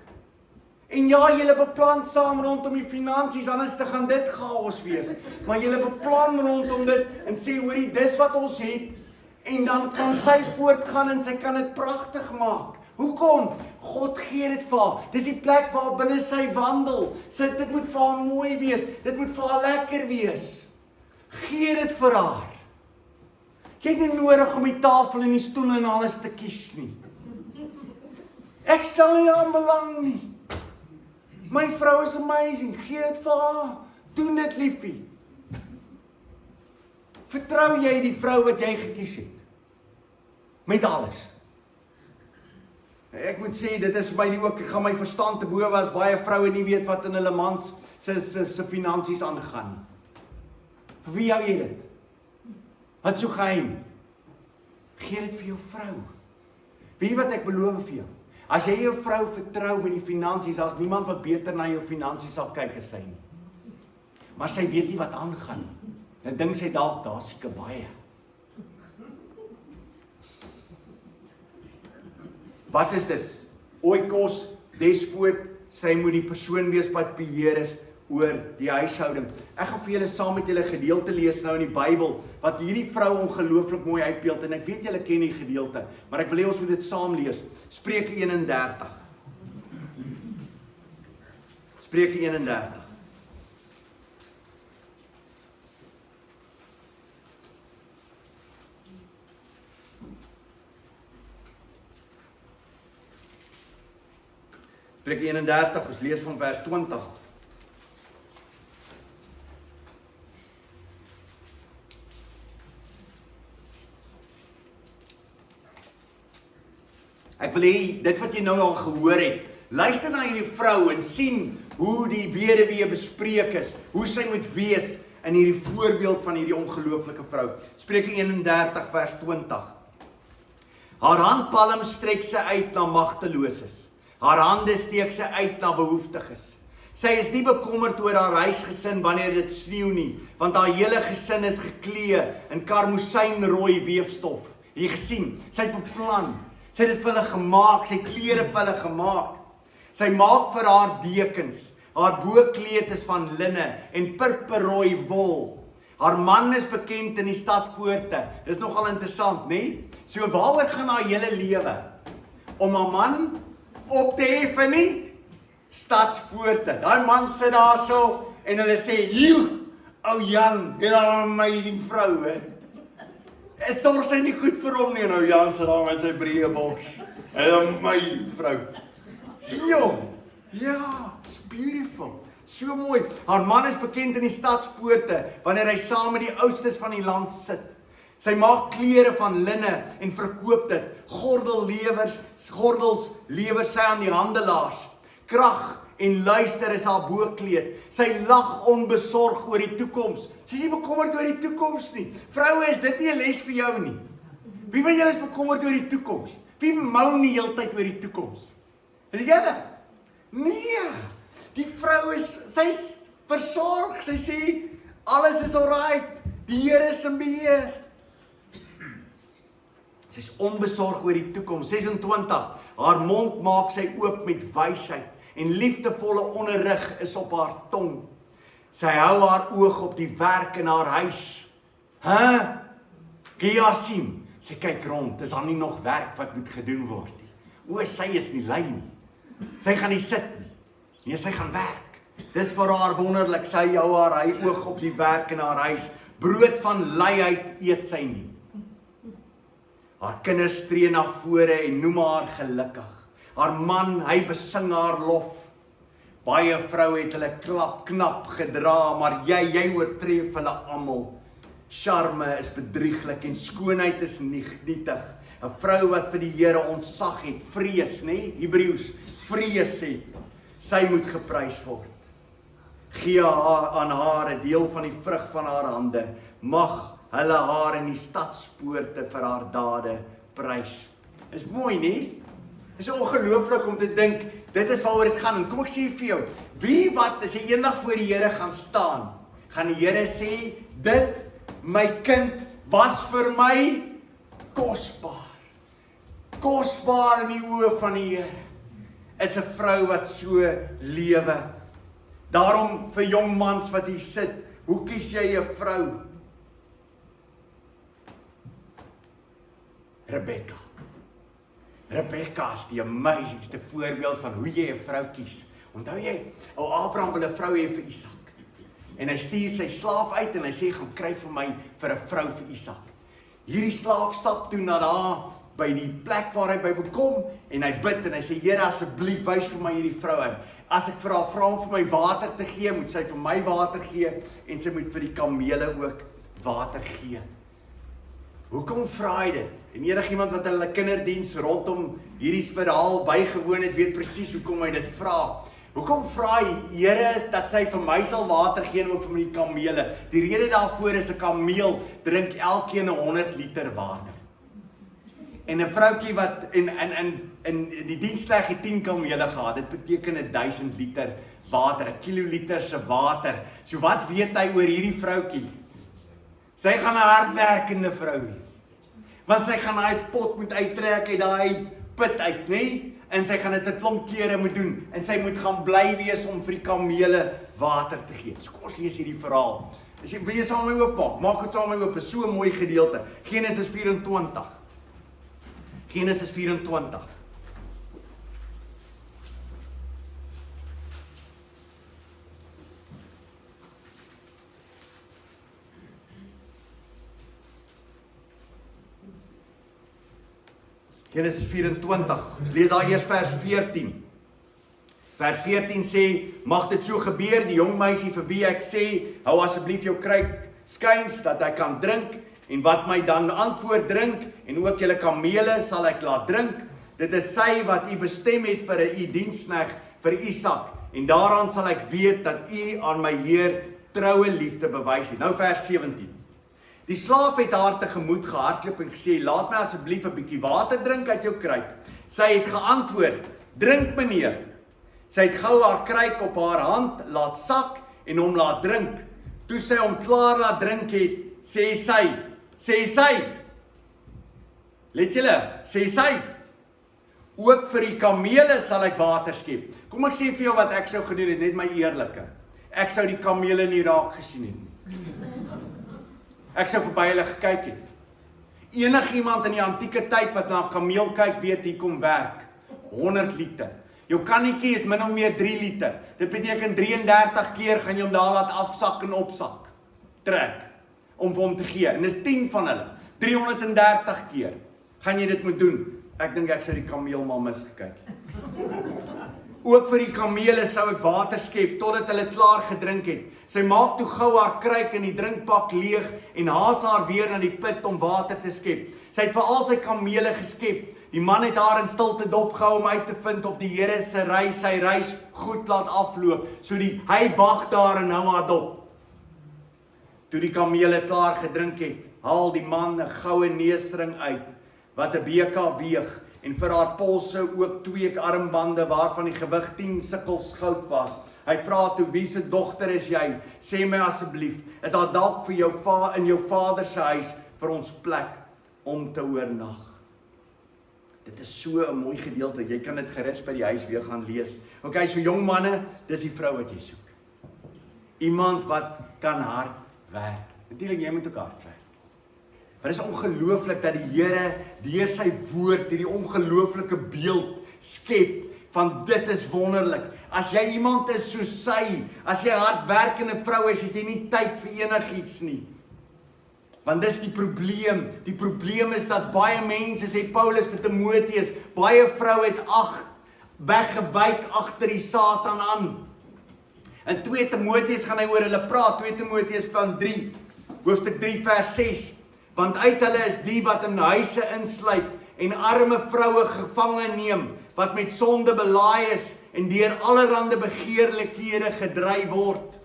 En ja, julle beplan saam rondom die finansies, anders te gaan dit chaos wees. Maar julle beplan rondom dit en sê, hoorie, dis wat ons het. En dan kan sy voortgaan en sy kan dit pragtig maak. Hoekom? God gee dit vir haar. Dis die plek waar binne sy wandel. Dit moet vir haar mooi wees. Dit moet vir haar lekker wees. Gee dit vir haar. Jy het nie nodig om die tafel en die stoele en alles te kies nie. Ek stel nie aan belang nie. My vrou is amazing. Gee dit vir haar. Doen dit, liefie. Vertrou jy die vrou wat jy gekies het? Met alles. Ek moet sê, dit is my nie ook, ek gaan my verstand te bowe as baie vroue nie weet wat in hulle mans se finansies aangaan nie. Vir wie hou jy dit? Wat so geheim? Gee dit vir jou vrou. Weet jy wat ek beloof vir jou? As jy jou vrou vertrou met die finansies, as niemand wat beter na jou finansies sal kyk as sy nie. Maar sy weet nie wat aangaan nie. Dan dink sy dalk, daar seker baie. Wat is dit? Oikos, despoot, sy moet die persoon wees wat beheer is oor die huishouding. Ek gaan vir julle saam met julle gedeelte lees nou in die Bybel, wat hierdie vrou ongelooflik mooi uitbeeld, en ek weet julle ken die gedeelte, maar ek wil hê ons moet dit saam lees. Spreuke 31. Spreuke 31. Spreuke 31, ons lees van vers 20 af. Ek wil hê, dit wat jy nou al gehoor het, luister na hierdie vrou en sien hoe die weduwee bespreek is, hoe sy moet wees in hierdie voorbeeld van hierdie ongelooflike vrou. Spreuke 31 vers 20. Haar handpalm strek sy uit na magteloses. Haar hande steek sy uit na behoeftiges. Sy is nie bekommerd oor haar huisgesin wanneer dit sneeu nie, want haar hele gesin is geklee in karmosynrooi weefstof. Jy gesien, sy het beplan. Sy het dit vir hulle gemaak, sy het klere vir hulle gemaak. Sy maak vir haar dekens. Haar boekleed is van linne en purperrooi wol. Haar man is bekend in die stadspoorte. Dis nogal interessant, né? So waaroor gaan haar hele lewe? Om haar man op te hef in die stadspoorte. Daai man sit daar so en hulle sê, "Joe, ou Jan, jy's 'n amazing vrou, hè." En sorg sy nie goed vir hom nie, nou Jan sit daar met sy breë bors. En my vrou. Sien jy hom? Ja, it's beautiful. So mooi. Haar man is bekend in die stadspoorte wanneer hy saam met die oudstes van die land sit. Sy maak klere van linne en verkoop dit. Gordels lewer sy aan die handelaars. Krag en luister is haar boekleed. Sy lag onbesorg oor die toekoms. Sy is nie bekommerd oor die toekoms nie. Vroue, is dit nie 'n les vir jou nie? Wie van julle is bekommerd oor die toekoms? Wie mou nie heeltyd oor die toekoms? Is julle? Nee. Die vrou sy's versorg. Sy sê alles is alright. Die Here is in beheer. Sy is onbesorg oor die toekoms. 26. Haar mond maak sy oop met wysheid en liefdevolle onderrig is op haar tong. Sy hou haar oog op die werk in haar huis. Geasim. Sy kyk rond, is daar nie nog werk wat moet gedoen word nie? Sy is nie lui nie. Sy gaan nie sit nie. Nee, sy gaan werk. Dis vir haar wonderlik. Sy hou haar oog op die werk in haar huis. Brood van luiheid eet sy nie. Haar kinders tree na vore en noem haar gelukkig. Haar man, hy besing haar lof. Baie vroue het hulle knap gedra, maar jy oortref hulle almal. Charme is bedrieglik en skoonheid is nietig. 'n Vrou wat vir die Here ontzag het, vrees, nê? Hebreëus, vrees het. Sy moet geprys word. Gee aan haar 'n deel van die vrug van haar hande. Mag hulle haar in die stadspoorte vir haar dade prys. Is mooi, nie? Is ongelooflik om te dink, dit is waaroor dit gaan. En kom ek sê vir jou, wie wat, as jy eendag voor die Here gaan staan, gaan die Here sê, dit, my kind, was vir my kosbaar. Kosbaar in die oë van die Here, is 'n vrou wat so lewe. Daarom vir jong mans wat hier sit, hoe kies jy 'n vrou? Rebecca is die amazingste voorbeeld van hoe jy 'n vrou kies. Onthou jy, Abraham wil 'n vrou hê vir Isak. En hy stuur sy slaaf uit en hy sê, gaan kry vir my vir 'n vrou vir Isak. Hierdie slaaf stap toe na daar by die plek waar hy by bekom en hy bid en hy sê, Here, asseblief wys vir my hierdie vrou in. As ek vir haar vra om vir my water te gee, moet sy vir my water gee en sy moet vir die kamele ook water gee. Hoekom vra hy dit? En enigiemand wat hulle kinderdiens rondom hierdie verhaal bygewoon het, weet presies hoekom hy dit vra. Hoekom vra hy, Here, dat sy vir my sal water gee en ook vir my die kamele? Die rede daarvoor is 'n kameel drink elkeen 100 liter water. En 'n vroutjie wat in die dienstleg het 10 kamele gehad, dit beteken 1000 liter water, 1 kiloliter se water. So wat weet hy oor hierdie vroutjie? Sy gaan 'n hardwerkende vrou wees. Want sy gaan daai pot moet uittrek uit daai put uit, nê? En sy gaan dit 'n klomp kere moet doen. En sy moet gaan bly wees om vir die kamele water te gee. So kom ons lees hierdie verhaal. As jy wil jy saam met my oopmaak, maak dit saam met my oop, is so 'n mooi gedeelte. Genesis 24. Genesis 24. Genesis 24, ons lees daar eers vers 14. Vers 14 sê, mag dit so gebeur, die jong meisie vir wie ek sê, hou asseblief jou kruik skuins, dat ek kan drink, en wat my dan antwoord drink, en ook julle kamele sal ek laat drink, dit is sy wat u bestem het vir 'n u diensknegt, vir Isak, en daaraan sal ek weet, dat u aan my Heer troue liefde bewys het. Nou vers 17. Die slaaf het haar tegemoet gehardloop en gesê, laat my asseblief 'n bietjie water drink uit jou kruik. Sy het geantwoord, drink meneer. Sy het gou haar kruik op haar hand laat sak en hom laat drink. Toe sy hom klaar laat drink het, sê sy, let julle, sê sy, ook vir die kamele sal ek water skep. Kom ek sê vir jou wat ek sou gedoen het, net my eerlike. Ek sou die kamele nie raak gesien het nie. Ek sou verby hulle gekyk het. Enigiemand in die antieke tyd wat na 'n kameel kyk, weet hier kom werk. 100 liter. Jou kannetjie is min of meer 3 liter. Dit beteken 33 keer gaan jy hom daar laat afsak en opsak. Trek. Om vir hom te gee. En dis 10 van hulle. 330 keer. Gaan jy dit moet doen? Ek dink ek sou die kameel maar misgekyk. Ook vir die kamele sou ek water skep, totdat hulle klaar gedrink het. Sy maak toe gou haar kruik in die drinkpak leeg, en haas haar weer na die put om water te skep. Sy het vir al sy kamele geskep, Die man het haar in stilte dopgehou om uit te vind of die Here sy reis goed laat afloop. So hy wag daar en hou haar dop. Toe die kamele klaar gedrink het, haal die man 'n goue neusring uit, wat 'n BK weeg, en vir haar polse ook 2 armbande, waarvan die gewig 10 sikkels goud was. Hy vra toe, wie se dogter is jy? Sê my asseblief, is daar dalk vir jou in jou vader se huis vir ons plek om te oornag? Dit is so 'n mooi gedeelte, jy kan dit gerus by die huis weer gaan lees. Okay, so jong manne, dis die vrou wat jy soek. Iemand wat kan hard werk. Natuurlik, jy moet ook hard werk. Maar dit is ongelooflik dat die Here deur sy woord hierdie ongelooflike beeld skep van dit is wonderlik. As jy iemand is soos sy, as jy hardwerkende vrou is, het jy nie tyd vir enigiets nie. Want dis die probleem. Die probleem is dat baie mense, sê Paulus vir Timoteus, baie vroue het weggewyk agter die Satan aan. In 2 Timoteus gaan hy oor hulle praat, 2 Timoteus van 3, hoofstuk 3 vers 6. Want uit hulle is die wat in huise insluip en arme vroue gevange neem, wat met sonde belaai is en deur allerhande begeerlikhede gedryf word.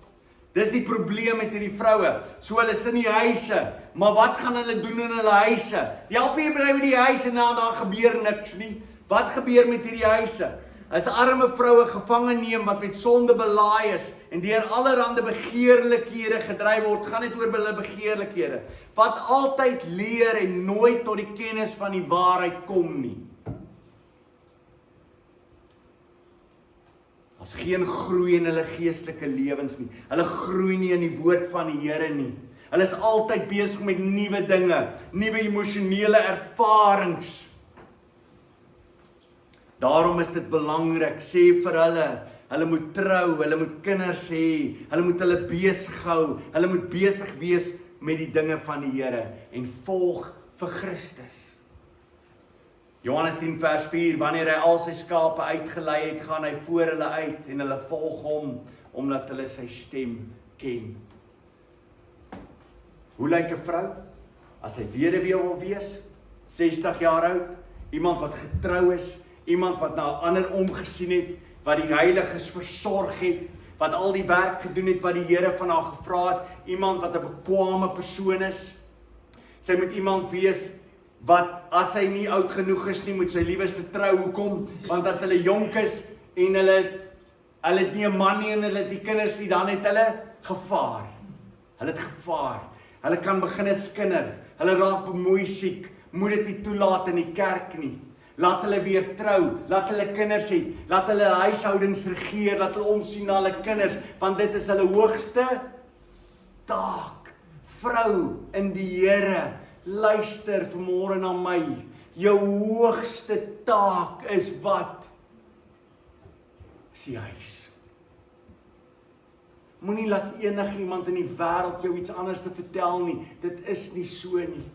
Dis die probleem met hierdie vroue. So hulle is in die huise, maar wat gaan hulle doen in hulle huise? Die help jy bly by die huise en daar gebeur niks nie. Wat gebeur met hierdie huise? As arme vroue gevange neem wat met sonde belaai is en deur allerhande begeerlikhede gedryf word, gaan dit oor hulle begeerlikhede, wat altyd leer en nooit tot die kennis van die waarheid kom nie. As geen groei in hulle geestelike lewens nie. Hulle groei nie in die woord van die Here nie. Hulle is altyd besig met nuwe dinge, nuwe emosionele ervarings. Daarom is dit belangrik, sê vir hulle moet trou, hulle moet kinders hê, hulle moet hulle besig hou, hulle moet besig wees met die dinge van die Here en volg vir Christus. Johannes 10 vers 4, wanneer hy al sy skape uitgelei het, gaan hy voor hulle uit en hulle volg hom, omdat hulle sy stem ken. Hoe lyk 'n vrou? As hy weduwee wil wees, 60 jaar oud, iemand wat getrou is, iemand wat na 'n ander omgesien het, wat die heiliges versorg het, wat al die werk gedoen het wat die Here van haar gevra het, iemand wat 'n bekwame persoon is. Sy moet iemand wees wat as hy nie oud genoeg is nie, moet sy lieweste trou. Hoekom? Want as hulle jonk is en hulle het nie 'n man nie en hulle het die kinders nie, dan het hulle gevaar. Hulle het gevaar. Hulle kan begin skinder. Hulle raak bemoeisiek. Moet dit nie toelaat in die kerk nie. Laat hulle weer trou, laat hulle kinders hê, laat hulle huishoudings regeer, laat hulle omsien na hulle kinders, want dit is hulle hoogste taak. Vrou in die Here, luister vanmôre na my. Jou hoogste taak is wat? Is die huis. Moenie laat enigiemand in die wêreld jou iets anders te vertel nie. Dit is nie so nie.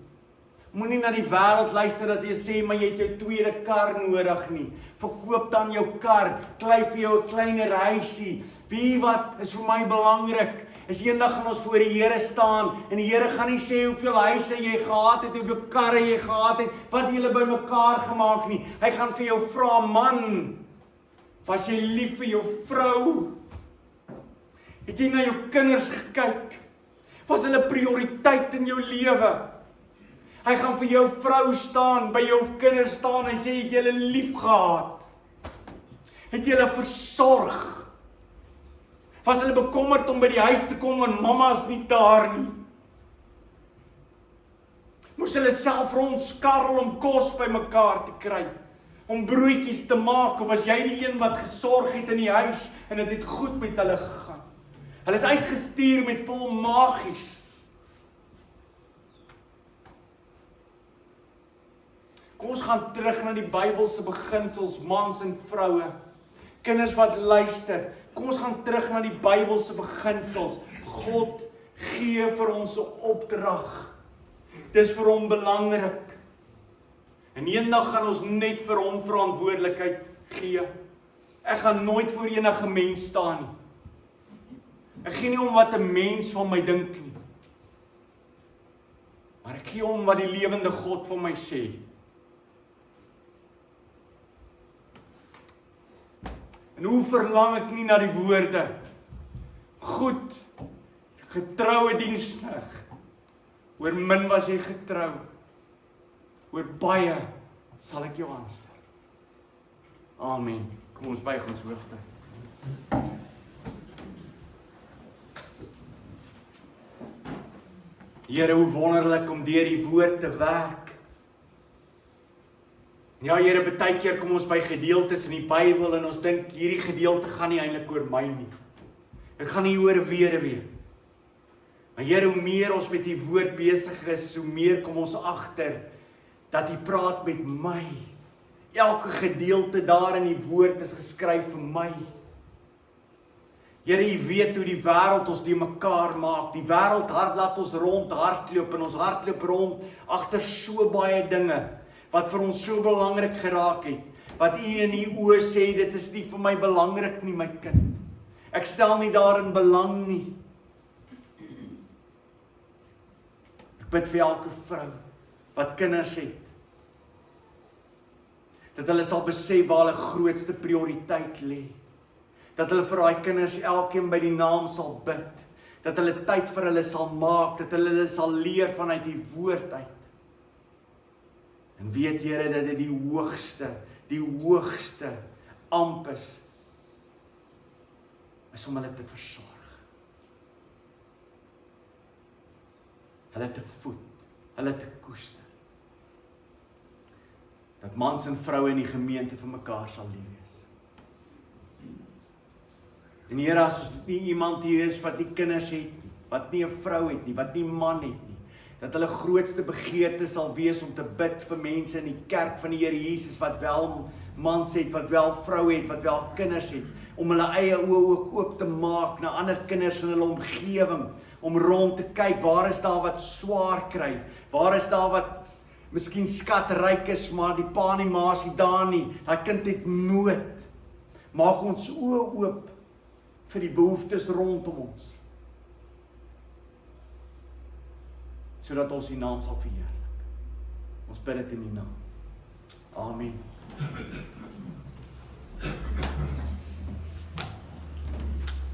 Moenie na die wêreld luister dat jy sê, maar jy het jou tweede kar nodig nie. Verkoop dan jou kar, kry vir jou 'n kleiner huisie. Wie wat is vir my belangrik? Is eendag gaan ons voor die Here staan en die Here gaan nie sê hoeveel huise jy gehad het, hoeveel karre jy gehad het, wat jy bymekaar gemaak nie. Hy gaan vir jou vra, man, was jy lief vir jou vrou? Het jy na jou kinders gekyk? Was hulle prioriteit in jou lewe? Hy gaan vir jou vrou staan, by jou kinders staan, hy sê, het jy hulle lief gehad? Het jy hulle versorg? Was hulle bekommerd om by die huis te kom, want mama is nie daar nie? Moes hulle self rondskarrel om kos by mekaar te kry, om broodjies te maak, of was jy die een wat gesorg het in die huis, en dit het goed met hulle gegaan? Hulle is uitgestuur met vol magies. Kom ons gaan terug na die Bybelse beginsels, mans en vroue. Kinders wat luister, kom ons gaan terug na die Bybelse beginsels. God gee vir ons 'n opdrag. Dis vir hom belangrik. En eendag gaan ons net vir hom verantwoordelikheid gee. Ek gaan nooit voor enige mens staan nie. Ek gee nie om wat 'n mens van my dink nie. Maar ek gee om wat die lewende God van my sê. En hoe verlang ek nie na die woorde? Goed, getroue diensknegt. Oor min was jy getrou. Oor baie sal ek jou aanstel. Amen. Kom ons buig ons hoofde. Here, hoe wonderlik om deur die woord te werk. Ja, Here, baie keer kom ons by gedeeltes in die Bybel en ons dink hierdie gedeelte gaan nie eintlik oor my nie. Dit gaan nie oor 'n weduwee. Maar Here, hoe meer ons met die woord besig is, hoe meer kom ons agter dat U praat met my. Elke gedeelte daar in die woord is geskryf vir my. Here, U weet hoe die wêreld ons die mekaar maak. Die wêreld laat ons rond hardloop en ons hardloop rond agter so baie dinge wat vir ons so belangrik geraak het. Wat U in U oë sê, dit is nie vir my belangrik nie, my kind. Ek stel nie daarin belang nie. Ek bid vir elke vrou wat kinders het, dat hulle sal besef waar hulle grootste prioriteit lê. Dat hulle vir daai kinders elkeen by die naam sal bid. Dat hulle tyd vir hulle sal maak, dat hulle sal leer vanuit die woord uit. En weet Here dat dit die hoogste amp is om hulle te versorg. Hulle te voed, hulle te koester. Dat mans en vroue in die gemeente vir mekaar sal lief wees. En Here, as ons nie iemand hier is wat nie kinders het nie, wat nie 'n vrou het nie, wat nie 'n man het nie, dat hulle grootste begeerte sal wees om te bid vir mense in die kerk van die Here Jesus, wat wel mans het, wat wel vroue het, wat wel kinders het, om hulle eie oë ook oop te maak na ander kinders in hulle omgewing, om rond te kyk, waar is daar wat swaar kry, waar is daar wat miskien skatryk is, maar die pa en die ma is nie daar nie, daai kind het nood. Maak ons oë oop vir die behoeftes rondom ons, sodat ons die naam sal verheerlik. Ons bid dit in die naam. Amen.